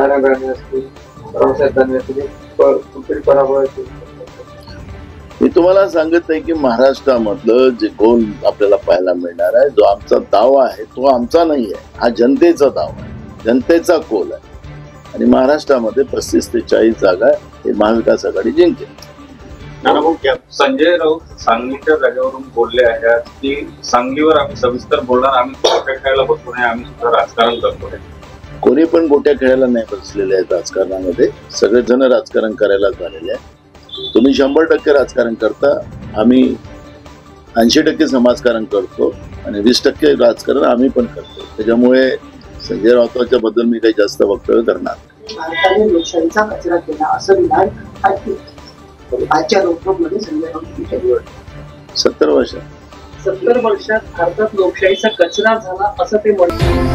नारायण राणे असतील, रावसाहेब दानवे असतील, कुठेतरी पराभव आहे. मी तुम्हाला सांगत आहे की महाराष्ट्रामधलं जे गोल आपल्याला पाहायला मिळणार आहे, जो आमचा दावा आहे तो आमचा नाही आहे, हा जनतेचा दावा आहे, जनतेचा कोल आहे. आणि महाराष्ट्रामध्ये 35 ते 40 जागा हे महाविकास आघाडी जिंकेल. संजय राऊत सांगलीच्या जागेवरून बोलले आहेत की सांगलीवर आम्ही सविस्तर बोलणार, आम्ही गोट्या खेळायला बसू नये, आम्ही सुद्धा राजकारण करतोय. कोणी पण गोट्या खेळायला नाही बसलेले आहेत राजकारणामध्ये. सगळेजण राजकारण करायला झालेले आहे. तुम्ही 100% राजकारण करता, आम्ही 80% समाजकारण करतो आणि 20% राजकारण आम्ही पण करतो. त्याच्यामुळे संजय राऊतांच्या बद्दल मी काही जास्त वक्तव्य करणार नाही. भारताने लोकशाहीचा कचरा केला असं विधान आजच्या रोखोकमध्ये संजय राऊत 70 वर्षात 70 वर्षात भारतात लोकशाहीचा कचरा झाला असं ते म्हणतात.